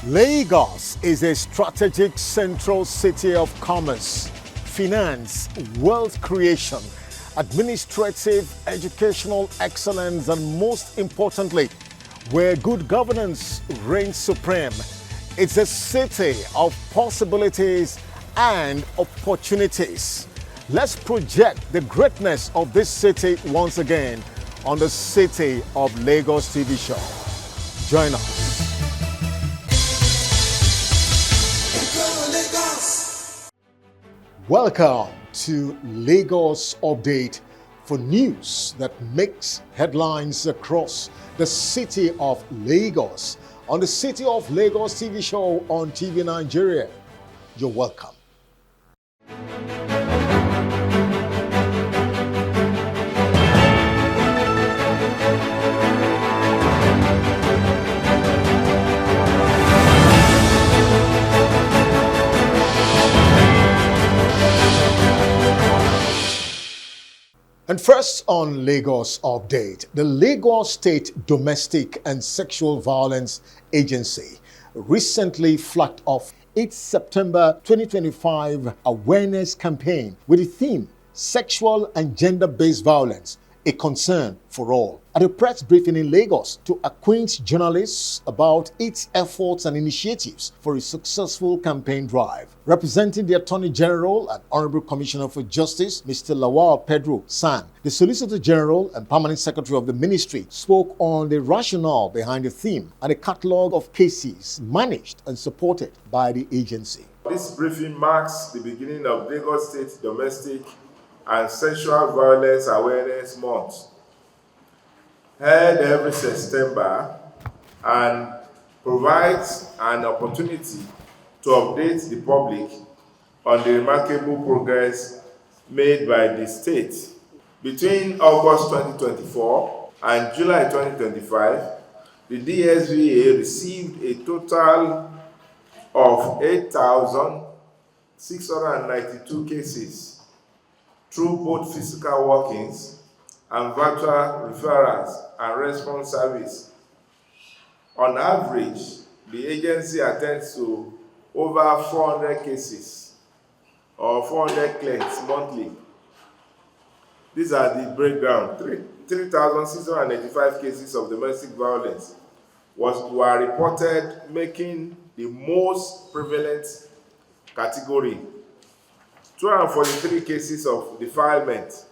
Lagos is a strategic central city of commerce, finance, wealth creation, administrative, educational excellence, and most importantly, where good governance reigns supreme. It's a city of possibilities and opportunities. Let's project the greatness of this city once again on the City of Lagos TV show. Join us. Welcome to Lagos Update for news that makes headlines across the city of Lagos on the City of Lagos TV show on TV Nigeria. You're welcome. And first on Lagos Update, the Lagos State Domestic and Sexual Violence Agency recently flagged off its September 2025 awareness campaign with the theme Sexual and Gender-Based Violence, a Concern for All, at a press briefing in Lagos to acquaint journalists about its efforts and initiatives for a successful campaign drive. Representing the Attorney General and Honorable Commissioner for Justice, Mr. Lawal Pedro San, the Solicitor General and Permanent Secretary of the Ministry spoke on the rationale behind the theme and a catalogue of cases managed and supported by the agency. This briefing marks the beginning of Lagos State Domestic and Sexual Violence Awareness Month, held every September, and provides an opportunity to update the public on the remarkable progress made by the state. Between August 2024 and July 2025, the DSVA received a total of 8,692 cases through both physical walk-ins and virtual referrals and response service. On average, the agency attends to over 400 cases or 400 claims monthly. These are the breakdown. 3,685 cases of domestic violence were reported, making the most prevalent category. 243 cases of defilement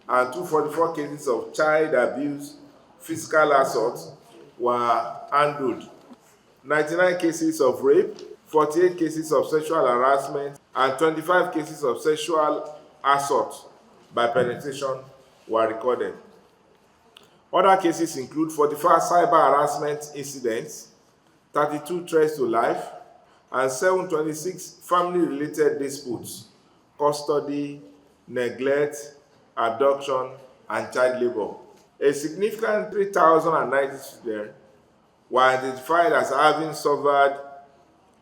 and 244 cases of child abuse, physical assault were handled. 99 cases of rape, 48 cases of sexual harassment, and 25 cases of sexual assault by penetration were recorded. Other cases include 45 cyber harassment incidents, 32 threats to life, and 726 family-related disputes, custody, neglect, abduction, and child labor. A significant 3,090 children were identified as having suffered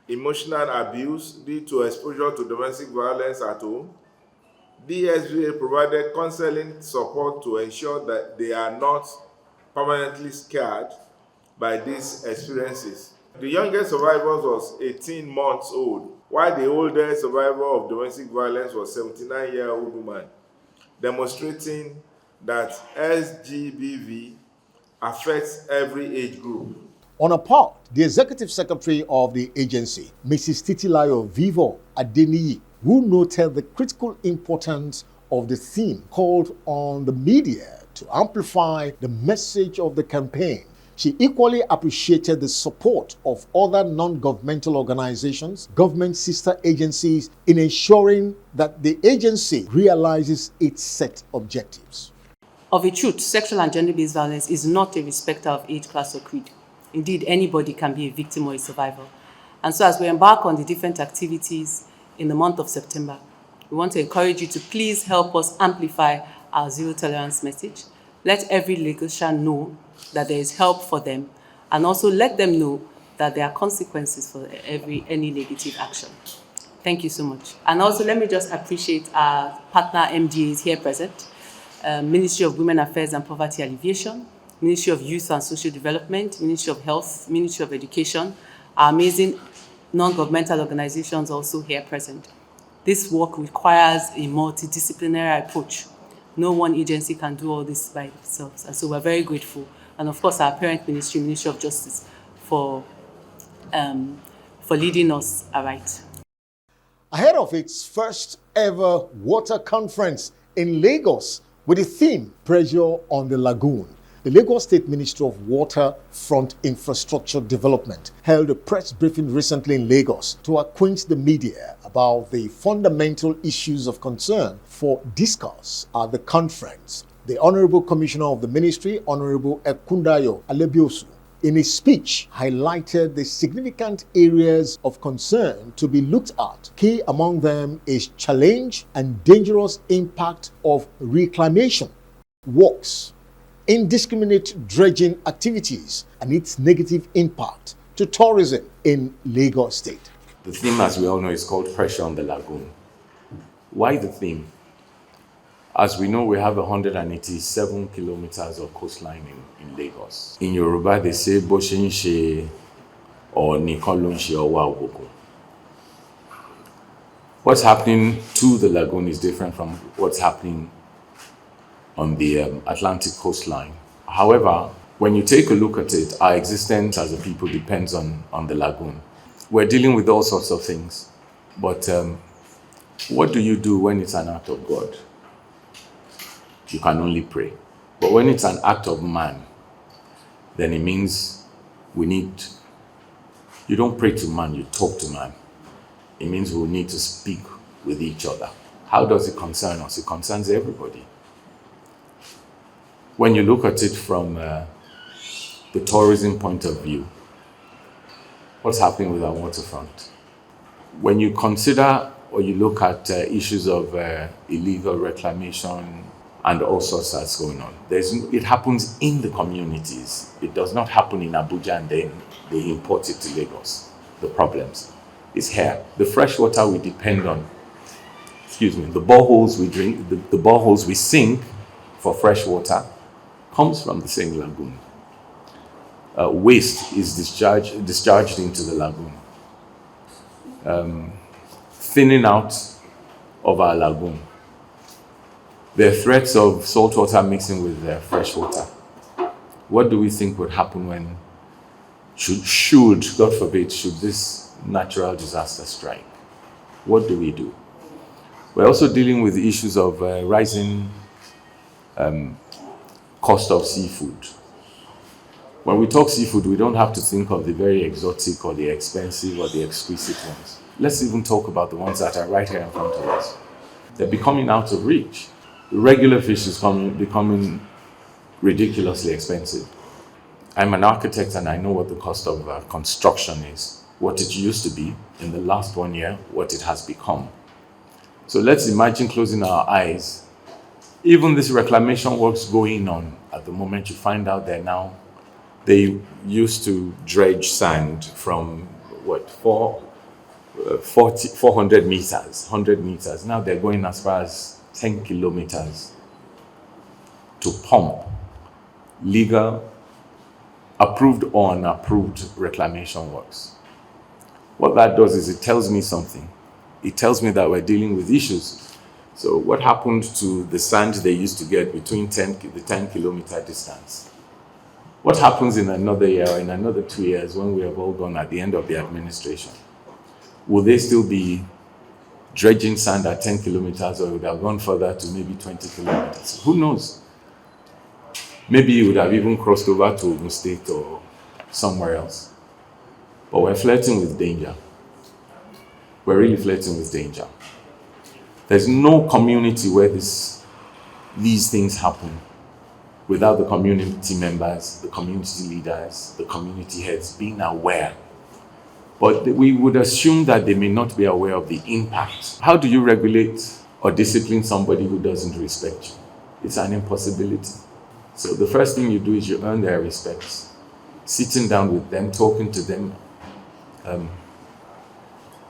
emotional abuse due to exposure to domestic violence at home. DSVA provided counseling support to ensure that they are not permanently scarred by these experiences. The youngest survivor was 18 months old, while the oldest survivor of domestic violence was a 79-year-old woman, demonstrating that SGBV affects every age group. On a part, the Executive Secretary of the agency, Mrs. Titilayo Vivo Adeniyi, who noted the critical importance of the theme, called on the media to amplify the message of the campaign. She equally appreciated the support of other non-governmental organizations, government sister agencies, in ensuring that the agency realizes its set objectives. Of a truth, sexual and gender-based violence is not a respecter of age, class, or creed. Indeed, anybody can be a victim or a survivor. And so as we embark on the different activities in the month of September, we want to encourage you to please help us amplify our zero tolerance message. Let every Lagosian know that there is help for them, and also let them know that there are consequences for any negative action. Thank you so much. And also let me just appreciate our partner MDAs here present, Ministry of Women Affairs and Poverty Alleviation, Ministry of Youth and Social Development, Ministry of Health, Ministry of Education, our amazing non-governmental organizations also here present. This work requires a multidisciplinary approach. No one agency can do all this by themselves. And so we're very grateful. And of course, our parent ministry, Ministry of Justice, for leading us aright. Ahead of its first ever water conference in Lagos with the theme Pressure on the Lagoon, the Lagos State Ministry of Waterfront Infrastructure Development held a press briefing recently in Lagos to acquaint the media about the fundamental issues of concern for discourse at the conference. The Honorable Commissioner of the Ministry, Honorable Ekundayo Alebiosu, in his speech, highlighted the significant areas of concern to be looked at. Key among them is challenge and dangerous impact of reclamation works, indiscriminate dredging activities, and its negative impact to tourism in Lagos State. The theme, as we all know, is called Pressure on the Lagoon. Why the theme? As we know, we have 187 kilometers of coastline in Lagos. In Yoruba, they say, Bo se n se or Nikan lo n se owa ogbokun. What's happening to the lagoon is different from what's happening on the Atlantic coastline. However, when you take a look at it, our existence as a people depends on the lagoon. We're dealing with all sorts of things, but what do you do when it's an act of God? You can only pray. But when it's an act of man, then it means you don't pray to man, you talk to man. It means we'll need to speak with each other. How does it concern us? It concerns everybody. When you look at it from the tourism point of view, what's happening with our waterfront? When you consider or you look at issues of illegal reclamation and all sorts that's going on, it happens in the communities. It does not happen in Abuja and then they import it to Lagos. The problems is here. The fresh water we depend on, the boreholes we drink, the boreholes we sink for fresh water comes from the same lagoon. Waste is discharged into the lagoon. Thinning out of our lagoon. There are threats of salt water mixing with fresh water. What do we think would happen when, God forbid, should this natural disaster strike? What do we do? We're also dealing with the issues of rising cost of seafood. When we talk seafood, we don't have to think of the very exotic or the expensive or the exquisite ones. Let's even talk about the ones that are right here in front of us. They're becoming out of reach. Regular fish is becoming ridiculously expensive. I'm an architect and I know what the cost of construction is, what it used to be in the last 1 year, what it has become. So let's imagine closing our eyes. Even this reclamation works going on at the moment, you find out that now they used to dredge sand from 400 meters, 100 meters. Now they're going as far as 10 kilometers to pump legal, approved or unapproved reclamation works. What that does is it tells me something. It tells me that we're dealing with issues. So what happened to the sand they used to get between the 10 kilometer distance? What happens in another year or in another 2 years when we have all gone at the end of the administration? Will they still be dredging sand at 10 kilometers or would have gone further to maybe 20 kilometers? Who knows? Maybe it would have even crossed over to Ogun State or somewhere else. But we're flirting with danger. We're really flirting with danger. There's no community where these things happen without the community members, the community leaders, the community heads being aware. But we would assume that they may not be aware of the impact. How do you regulate or discipline somebody who doesn't respect you? It's an impossibility. So the first thing you do is you earn their respect. Sitting down with them, talking to them,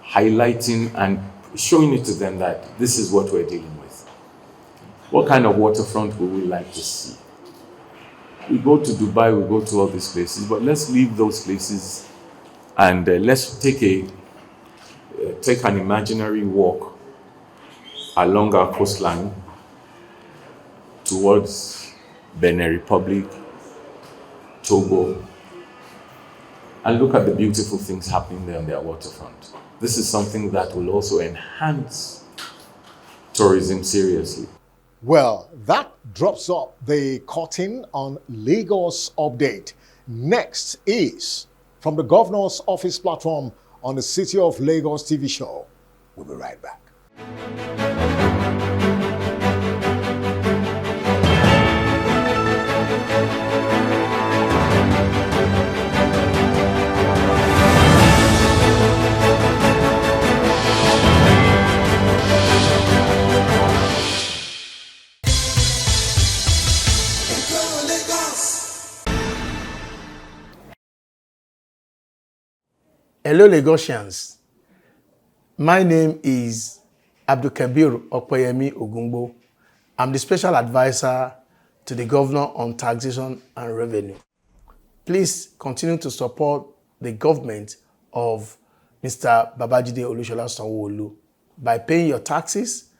highlighting and showing it to them that this is what we're dealing with. What kind of waterfront would we like to see? We go to Dubai, we go to all these places, but let's leave those places And let's take an imaginary walk along our coastline towards Benin Republic, Togo, and look at the beautiful things happening there on their waterfront. This is something that will also enhance tourism seriously. Well, that drops up the curtain on Lagos Update. Next is from the Governor's Office platform on the City of Lagos TV show. We'll be right back. Hello Lagosians, my name is Abdulkabir Okoyemi Ogungbo. I'm the Special Advisor to the Governor on Taxation and Revenue. Please continue to support the government of Mr. Babajide Olusola Sanwo-Olu by paying your taxes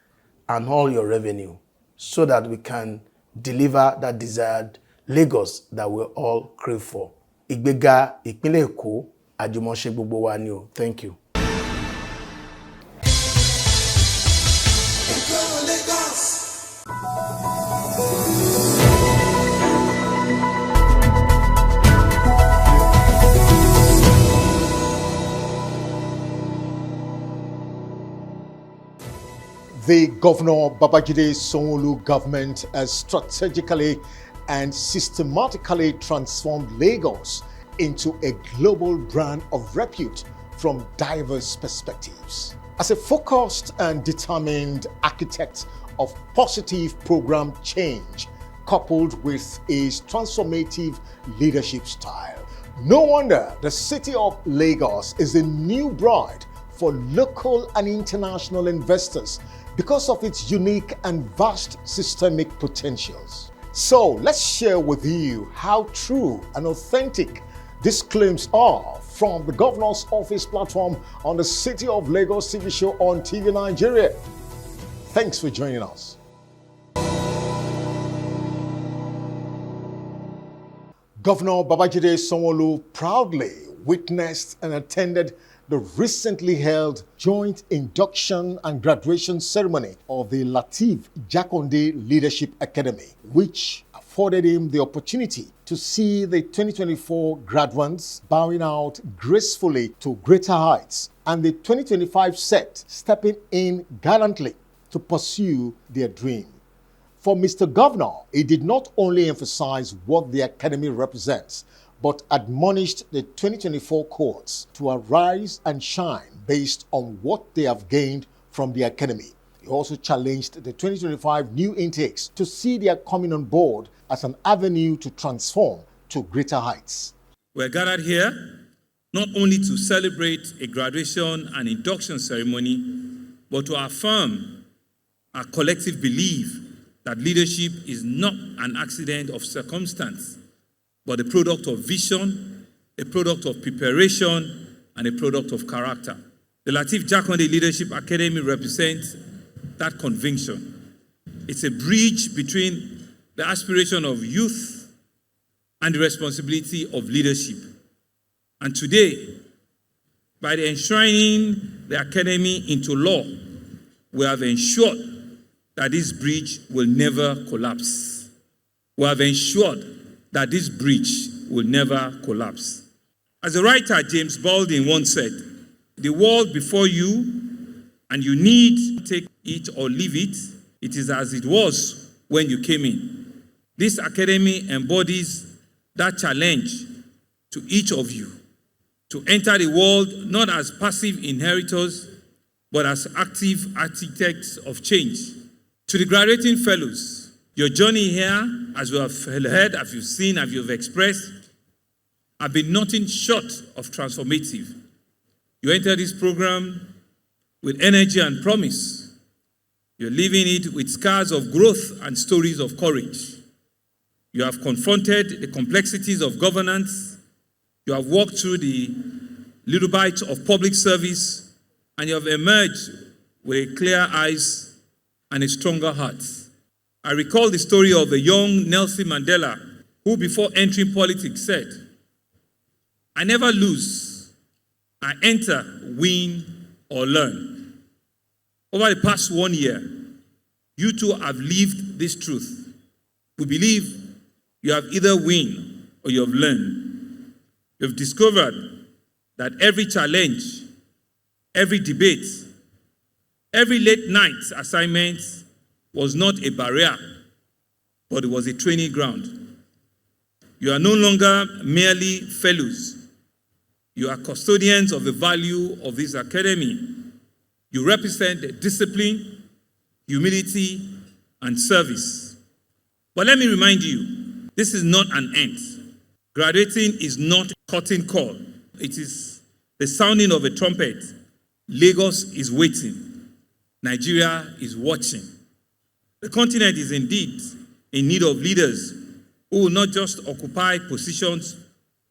and all your revenue so that we can deliver that desired Lagos that we all crave for. Ìgbéga ìpínlẹ̀ Èkó àjùmọ̀ṣe gbogbo wa ni o. Thank you. The Governor Babajide Sanwo-Olu government has strategically and systematically transformed Lagos into a global brand of repute from diverse perspectives. As a focused and determined architect of positive program change, coupled with his transformative leadership style, no wonder the city of Lagos is a new bride for local and international investors because of its unique and vast systemic potentials. So let's share with you how true and authentic these claims are from the Governor's Office platform on the City of Lagos TV show on TV Nigeria. Thanks for joining us. Governor Babajide Sanwo-Olu proudly witnessed and attended the recently held joint induction and graduation ceremony of the Lateef Jakonde Leadership Academy, which afforded him the opportunity to see the 2024 graduates bowing out gracefully to greater heights and the 2025 set stepping in gallantly to pursue their dream. For Mr. Governor, he did not only emphasize what the academy represents, but admonished the 2024 cohorts to arise and shine based on what they have gained from the academy. He also challenged the 2025 new intakes to see their coming on board as an avenue to transform to greater heights. We're gathered here not only to celebrate a graduation and induction ceremony, but to affirm our collective belief that leadership is not an accident of circumstance, but a product of vision, a product of preparation, and a product of character. The Lateef Jakonde Leadership Academy represents that conviction. It's a bridge between the aspiration of youth and the responsibility of leadership. And today, by the enshrining the academy into law, we have ensured that this bridge will never collapse. We have ensured that this bridge will never collapse. As the writer James Baldwin once said, the world before you, and you need to take it or leave it, it is as it was when you came in. This academy embodies that challenge to each of you to enter the world not as passive inheritors, but as active architects of change. To the graduating fellows, your journey here, as we have heard, as you've seen, as you've expressed, have been nothing short of transformative. You enter this program with energy and promise. You're leaving it with scars of growth and stories of courage. You have confronted the complexities of governance. You have walked through the little bites of public service, and you have emerged with clear eyes and a stronger heart. I recall the story of the young Nelson Mandela, who before entering politics said, "I never lose. I enter, win, or learn." Over the past 1 year, you two have lived this truth. We believe you have either win or you have learned. You have discovered that every challenge, every debate, every late night assignment was not a barrier, but it was a training ground. You are no longer merely fellows. You are custodians of the value of this academy. You represent discipline, humility, and service. But let me remind you, this is not an end. Graduating is not a curtain call. It is the sounding of a trumpet. Lagos is waiting. Nigeria is watching. The continent is indeed in need of leaders who will not just occupy positions,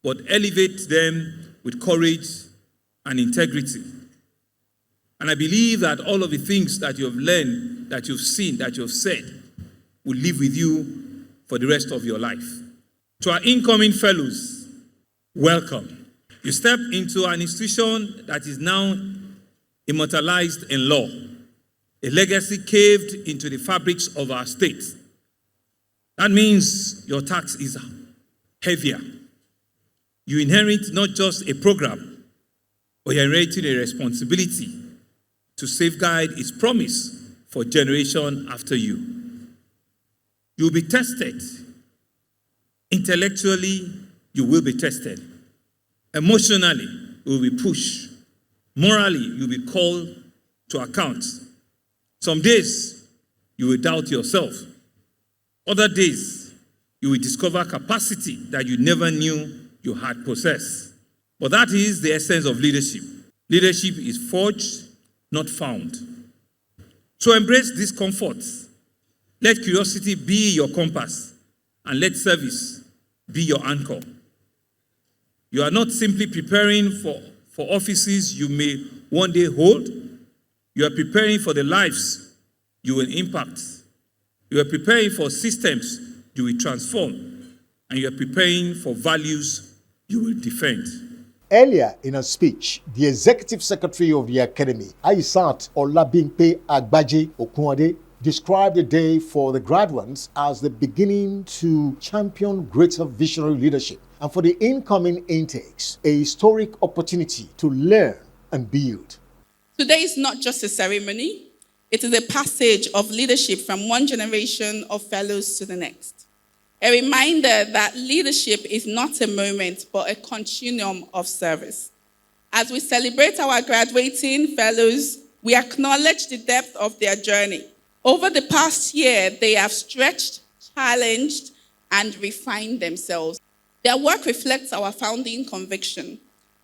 but elevate them with courage and integrity. And I believe that all of the things that you have learned, that you've seen, that you've said, will live with you for the rest of your life. To our incoming fellows, welcome. You step into an institution that is now immortalized in law, a legacy caved into the fabrics of our state. That means your tax is heavier. You inherit not just a program, but you're inheriting a responsibility to safeguard its promise for generation after you. You'll be tested. Intellectually, you will be tested. Emotionally, you will be pushed. Morally, you'll be called to account. Some days, you will doubt yourself. Other days, you will discover capacity that you never knew you had possessed. But that is the essence of leadership. Leadership is forged, not found. So embrace discomfort. Let curiosity be your compass, and let service be your anchor. You are not simply preparing for offices you may one day hold. You are preparing for the lives you will impact. You are preparing for systems you will transform. And you are preparing for values you will defend. Earlier in a speech, the Executive Secretary of the Academy, Aisat Olabimpe Agbaje Okunade, described the day for the graduates as the beginning to champion greater visionary leadership, and for the incoming intakes, a historic opportunity to learn and build. Today is not just a ceremony, it is a passage of leadership from one generation of fellows to the next. A reminder that leadership is not a moment, but a continuum of service. As we celebrate our graduating fellows, we acknowledge the depth of their journey. Over the past year, they have stretched, challenged, and refined themselves. Their work reflects our founding conviction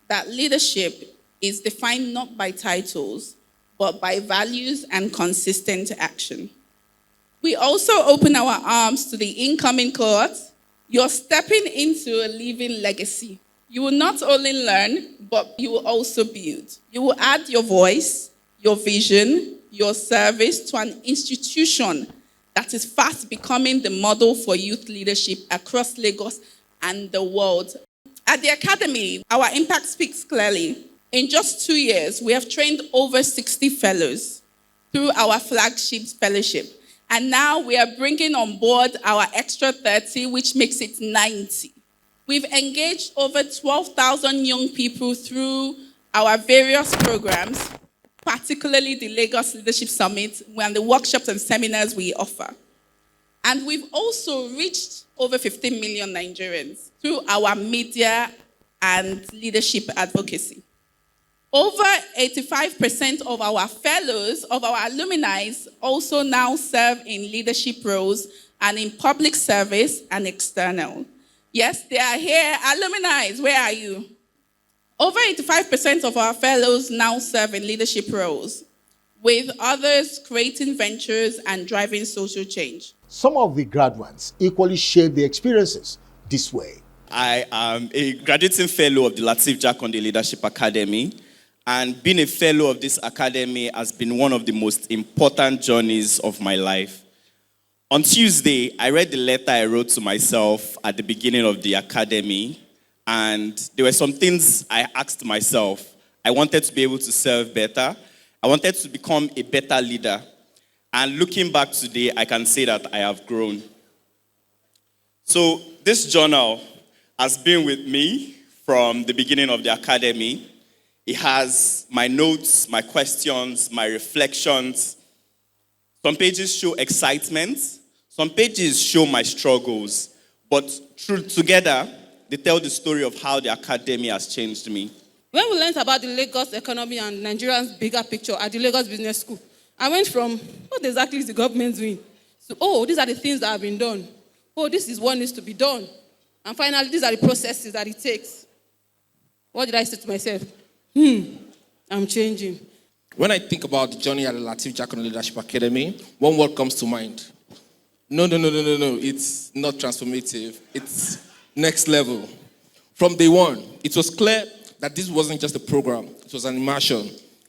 that leadership is defined not by titles, but by values and consistent action. We also open our arms to the incoming cohort. You're stepping into a living legacy. You will not only learn, but you will also build. You will add your voice, your vision, your service to an institution that is fast becoming the model for youth leadership across Lagos and the world. At the Academy, our impact speaks clearly. In just 2 years, we have trained over 60 fellows through our flagship fellowship. And now we are bringing on board our extra 30, which makes it 90. We've engaged over 12,000 young people through our various programs, particularly the Lagos Leadership Summit and the workshops and seminars we offer. And we've also reached over 15 million Nigerians through our media and leadership advocacy. Over 85% of our fellows, of our alumni, also now serve in leadership roles and in public service and external. Yes, they are here. Alumni, where are you? Over 85% of our fellows now serve in leadership roles, with others creating ventures and driving social change. Some of the graduates equally shared their experiences this way. I am a graduating fellow of the Latif Jakonde Leadership Academy, and being a fellow of this academy has been one of the most important journeys of my life. On Tuesday, I read the letter I wrote to myself at the beginning of the academy, and there were some things I asked myself. I wanted to be able to serve better. I wanted to become a better leader. And looking back today, I can say that I have grown. So this journal has been with me from the beginning of the academy. It has my notes, my questions, my reflections. Some pages show excitement. Some pages show my struggles. But together, they tell the story of how the academy has changed me. When we learned about the Lagos economy and Nigeria's bigger picture at the Lagos Business School, I went from, what exactly is the government doing? So, oh, these are the things that have been done. Oh, this is what needs to be done. And finally, these are the processes that it takes. What did I say to myself? I'm changing. When I think about the journey at the Latif Jakonde Leadership Academy, one word comes to mind. No. It's not transformative. It's next level. From day one, it was clear that this wasn't just a program. It was an immersion.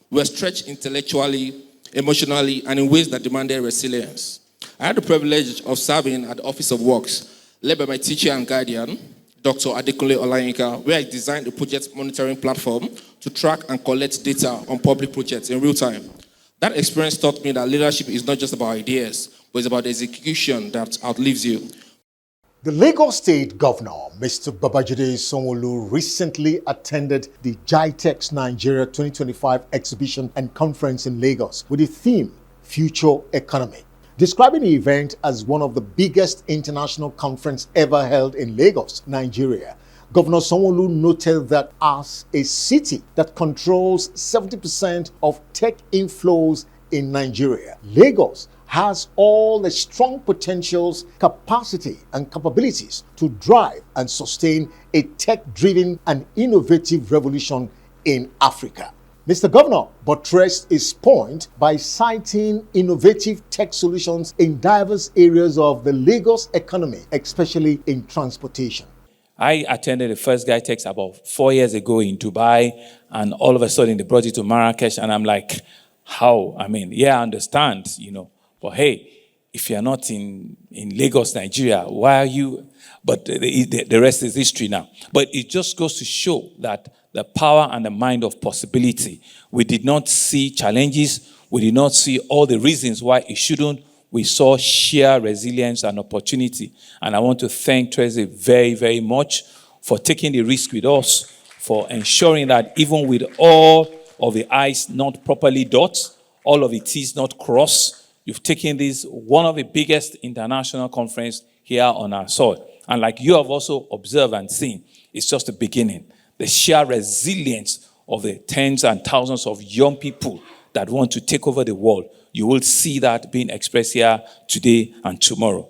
We were stretched intellectually, emotionally, and in ways that demanded resilience. I had the privilege of serving at the Office of Works, led by my teacher and guardian, Dr. Adekunle Olayinka, where I designed a project monitoring platform to track and collect data on public projects in real time. That experience taught me that leadership is not just about ideas, but it's about execution that outlives you. The Lagos State Governor, Mr. Babajide Sanwo-Olu, recently attended the GITEX Nigeria 2025 exhibition and conference in Lagos with the theme, Future Economy. Describing the event as one of the biggest international conferences ever held in Lagos, Nigeria, Governor Sanwo-Olu noted that as a city that controls 70% of tech inflows in Nigeria, Lagos has all the strong potentials, capacity, and capabilities to drive and sustain a tech-driven and innovative revolution in Africa. Mr. Governor buttressed his point by citing innovative tech solutions in diverse areas of the Lagos economy, especially in transportation. I attended the first GITEX about 4 years ago in Dubai, and all of a sudden they brought it to Marrakesh, and I'm like, how? I mean, yeah, I understand, but hey, if you're not in Lagos, Nigeria, why are you? But the rest is history now. But it just goes to show that the power and the mind of possibility. We did not see challenges. We did not see all the reasons why it shouldn't. We saw sheer resilience and opportunity. And I want to thank Tracy very, very much for taking the risk with us, for ensuring that even with all of the I's not properly dotted, all of the T's not crossed, you've taken this, one of the biggest international conferences here on our soil. And like you have also observed and seen, it's just the beginning. The sheer resilience of the tens and thousands of young people that want to take over the world. You will see that being expressed here today and tomorrow.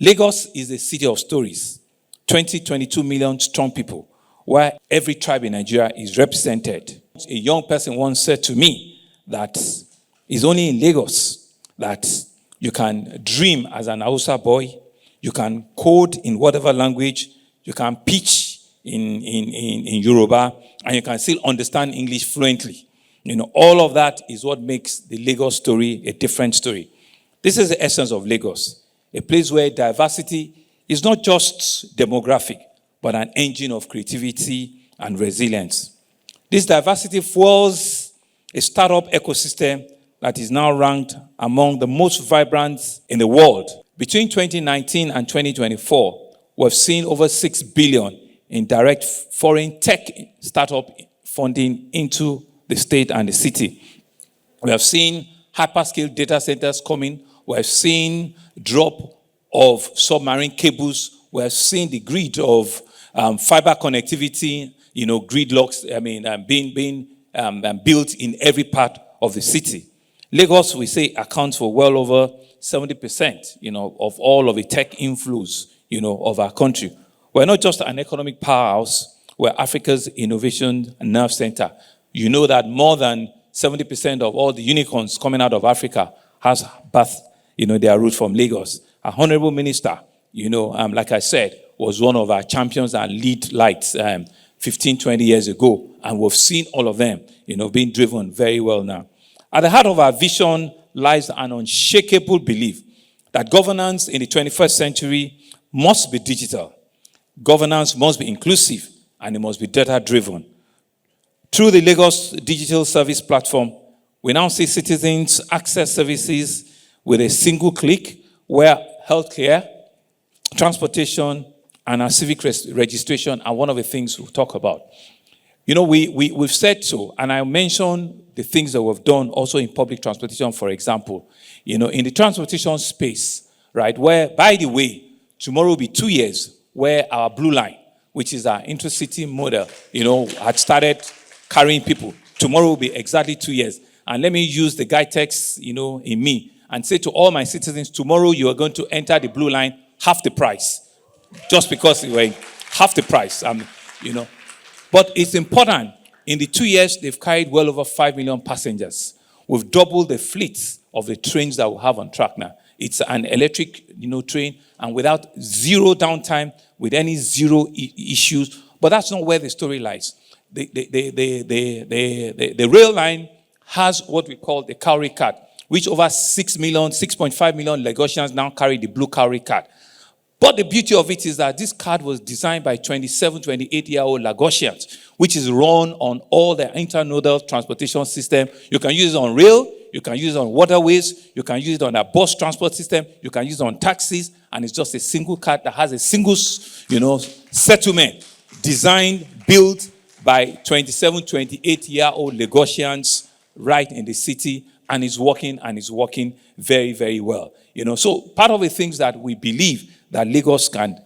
Lagos is a city of stories. 22 million strong people, where every tribe in Nigeria is represented. A young person once said to me that it's only in Lagos that you can dream as an Hausa boy, you can code in whatever language, you can pitch in Yoruba, and you can still understand English fluently. All of that is what makes the Lagos story a different story. This is the essence of Lagos, a place where diversity is not just demographic, but an engine of creativity and resilience. This diversity fuels a startup ecosystem that is now ranked among the most vibrant in the world. Between 2019 and 2024, we've seen over 6 billion in direct foreign tech startup funding into the state and the city. We have seen hyperscale data centers coming. We have seen drop of submarine cables. We have seen the grid of fiber connectivity, gridlocks, being built in every part of the city. Lagos, we say, accounts for well over 70%, of all of the tech inflows, of our country. We're not just an economic powerhouse, we're Africa's innovation nerve center. You know that more than 70% of all the unicorns coming out of Africa has birthed, their root from Lagos. A honorable minister, like I said, was one of our champions and lead lights 15, 20 years ago. And we've seen all of them, being driven very well now. At the heart of our vision lies an unshakable belief that governance in the 21st century must be digital. Governance must be inclusive, and it must be data-driven. Through the Lagos Digital Service Platform, we now see citizens access services with a single click, where healthcare, transportation, and our civic registration are one of the things we'll talk about. We've said so, and I mentioned the things that we've done also in public transportation, for example. In the transportation space, right, where, by the way, tomorrow will be 2 years where our Blue Line, which is our intercity model, had started carrying people. Tomorrow will be exactly 2 years. And let me use the guy text, in me and say to all my citizens, tomorrow you are going to enter the Blue Line half the price. Just because you were half the price, But it's important. In the 2 years, they've carried well over 5 million passengers. We've doubled the fleet of the trains that we have on track now. It's an electric, train, and without zero downtime, with any zero issues. But that's not where the story lies. The rail line has what we call the Cowrie card, which over 6.5 million Lagosians now carry the blue Cowrie card. But the beauty of it is that this card was designed by 27, 28-year-old Lagosians, which is run on all the internodal transportation system. You can use it on rail, you can use it on waterways, you can use it on a bus transport system, you can use it on taxis, and it's just a single card that has a single, settlement designed, built by 27, 28-year-old Lagosians right in the city, and it's working very, very well. So part of the things that we believe that Lagos can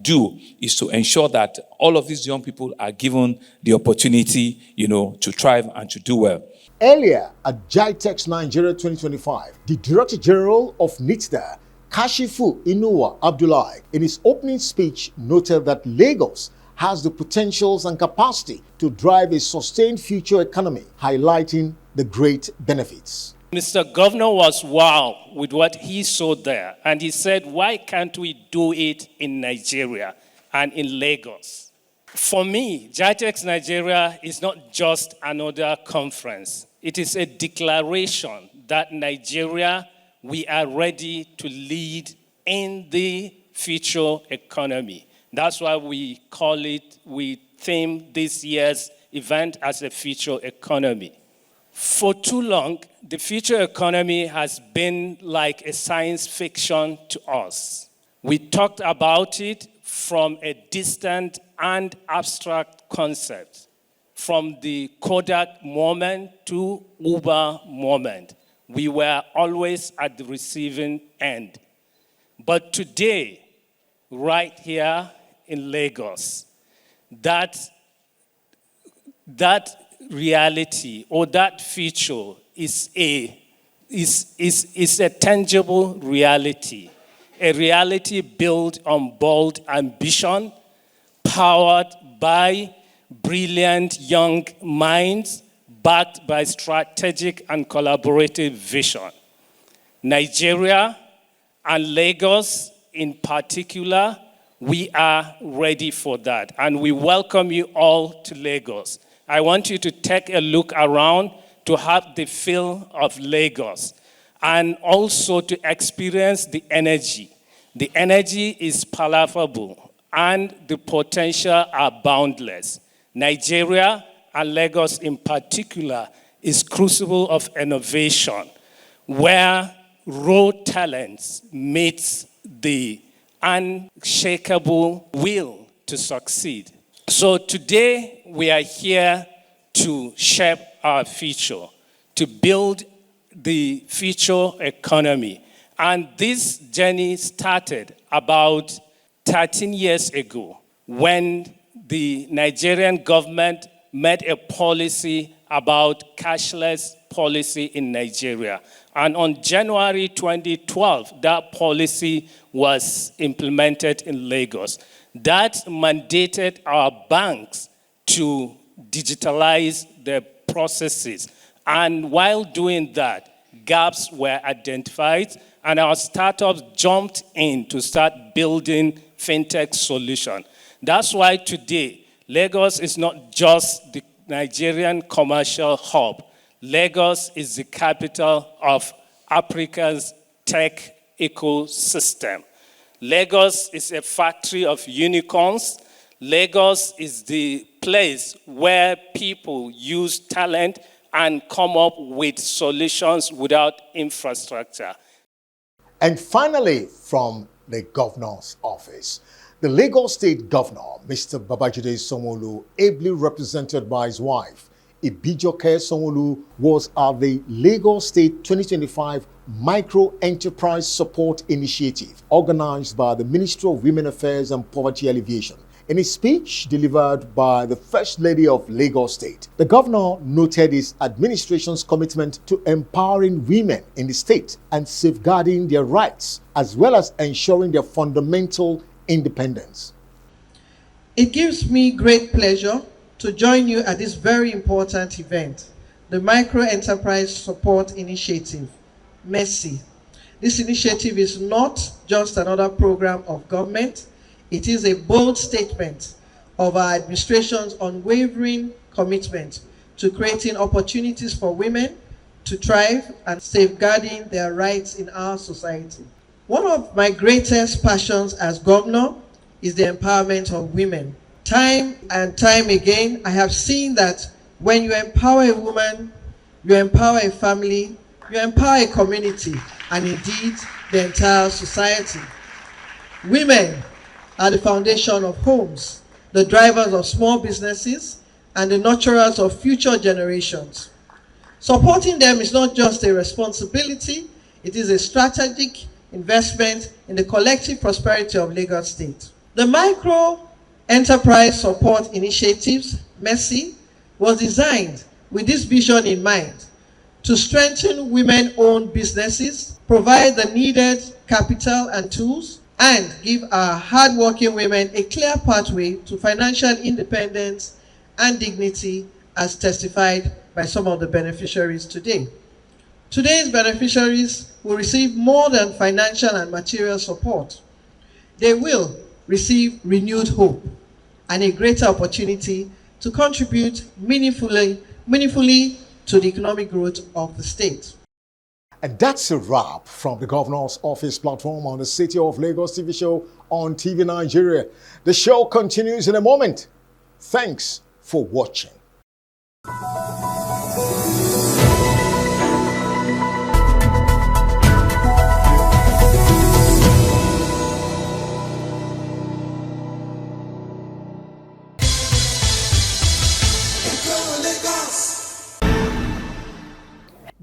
do is to ensure that all of these young people are given the opportunity, to thrive and to do well. Earlier at GITEX Nigeria 2025, the Director General of NITDA, Kashifu Inuwa Abdullahi, in his opening speech noted that Lagos has the potentials and capacity to drive a sustained future economy, highlighting the great benefits. Mr. Governor was wowed with what he saw there, and he said, why can't we do it in Nigeria and in Lagos? For me, GITEX Nigeria is not just another conference. It is a declaration that Nigeria, we are ready to lead in the future economy. That's why we theme this year's event as a future economy. For too long, the future economy has been like a science fiction to us. We talked about it from a distant and abstract concept, from the Kodak moment to Uber moment. We were always at the receiving end. But today, right here in Lagos, that reality or that future is a tangible reality, a reality built on bold ambition, powered by brilliant young minds, backed by strategic and collaborative vision. Nigeria and Lagos in particular, we are ready for that, and we welcome you all to Lagos. I want you to take a look around to have the feel of Lagos and also to experience the energy. The energy is palpable and the potential are boundless. Nigeria and Lagos in particular is crucible of innovation where raw talents meets the unshakable will to succeed. So today we are here to shape our future, to build the future economy. And this journey started about 13 years ago when the Nigerian government made a policy about cashless policy in Nigeria. And on January 2012, that policy was implemented in Lagos. That mandated our banks to digitalize their processes. And while doing that, gaps were identified, and our startups jumped in to start building fintech solution. That's why today, Lagos is not just the Nigerian commercial hub. Lagos is the capital of Africa's tech ecosystem. Lagos is a factory of unicorns. Lagos is the place where people use talent and come up with solutions without infrastructure. And finally, from the governor's office, the Lagos State Governor, Mr. Babajide Sanwo-Olu, ably represented by his wife, Ibijoke Sanwo-Olu, was at the Lagos State 2025 Micro Enterprise Support Initiative, organized by the Ministry of Women Affairs and Poverty Alleviation. In a speech delivered by the First Lady of Lagos State, the governor noted his administration's commitment to empowering women in the state and safeguarding their rights, as well as ensuring their fundamental independence. It gives me great pleasure to join you at this very important event, the Micro Enterprise Support Initiative, MERCI. This initiative is not just another program of government. It is a bold statement of our administration's unwavering commitment to creating opportunities for women to thrive and safeguarding their rights in our society. One of my greatest passions as governor is the empowerment of women. Time and time again, I have seen that when you empower a woman, you empower a family, you empower a community, and indeed the entire society. Women are the foundation of homes, the drivers of small businesses, and the nurturers of future generations. Supporting them is not just a responsibility, it is a strategic investment in the collective prosperity of Lagos State. The Micro Enterprise Support Initiatives, MERCI, was designed with this vision in mind: to strengthen women-owned businesses, provide the needed capital and tools, and give our hardworking women a clear pathway to financial independence and dignity, as testified by some of the beneficiaries today. Today's beneficiaries will receive more than financial and material support. They will receive renewed hope and a greater opportunity to contribute meaningfully to the economic growth of the state. And that's a wrap from the governor's office platform on the City of Lagos TV show on TV Nigeria. The show continues in a moment. Thanks for watching.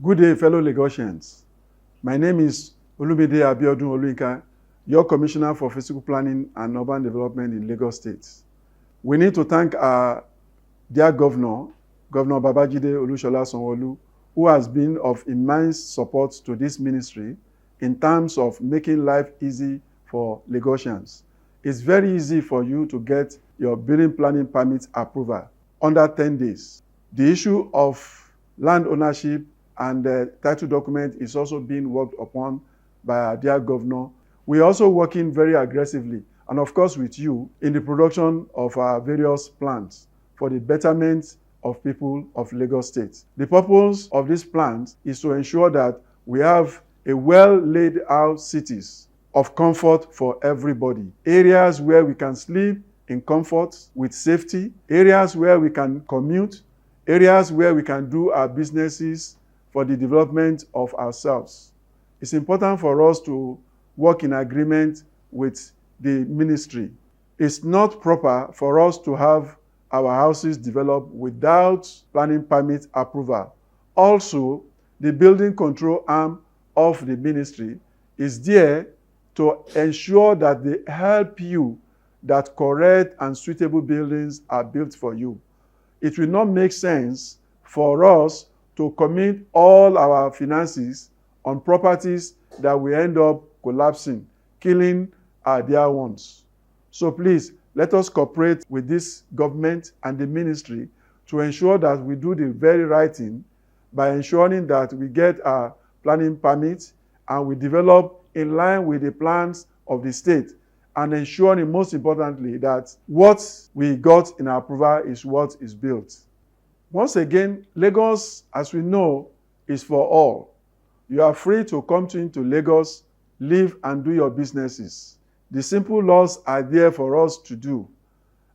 Good day, fellow Lagosians. My name is Olumide Abiodun Oluinka, your Commissioner for Physical Planning and Urban Development in Lagos State. We need to thank our dear Governor, Governor Babajide Olushola Sanwo-Olu, who has been of immense support to this ministry in terms of making life easy for Lagosians. It's very easy for you to get your building planning permit approval under 10 days. The issue of land ownership and the title document is also being worked upon by our dear governor. We are also working very aggressively, and of course with you, in the production of our various plans for the betterment of people of Lagos State. The purpose of this plan is to ensure that we have a well laid out cities of comfort for everybody. Areas where we can sleep in comfort with safety, areas where we can commute, areas where we can do our businesses for the development of ourselves. It's important for us to work in agreement with the ministry. It's not proper for us to have our houses developed without planning permit approval. Also, the building control arm of the ministry is there to ensure that they help you that correct and suitable buildings are built for you. It will not make sense for us to commit all our finances on properties that will end up collapsing, killing our dear ones. So please, let us cooperate with this government and the ministry to ensure that we do the very right thing by ensuring that we get our planning permits and we develop in line with the plans of the state and ensuring, most importantly, that what we got in our approval is what is built. Once again, Lagos, as we know, is for all. You are free to come into Lagos, live and do your businesses. The simple laws are there for us to do,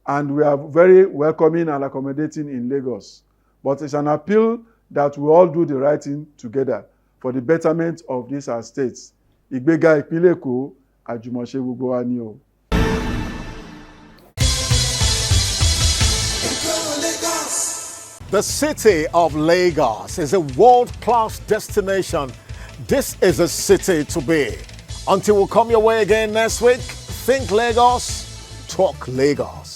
and we are very welcoming and accommodating in Lagos. But it's an appeal that we all do the right thing together for the betterment of these our states. Ìgbéga ìpínlẹ̀ Èkó, àjùmọ̀ṣe gbogbo wa ni o. The city of Lagos is a world-class destination. This is a city to be. Until we come your way again next week, think Lagos, talk Lagos.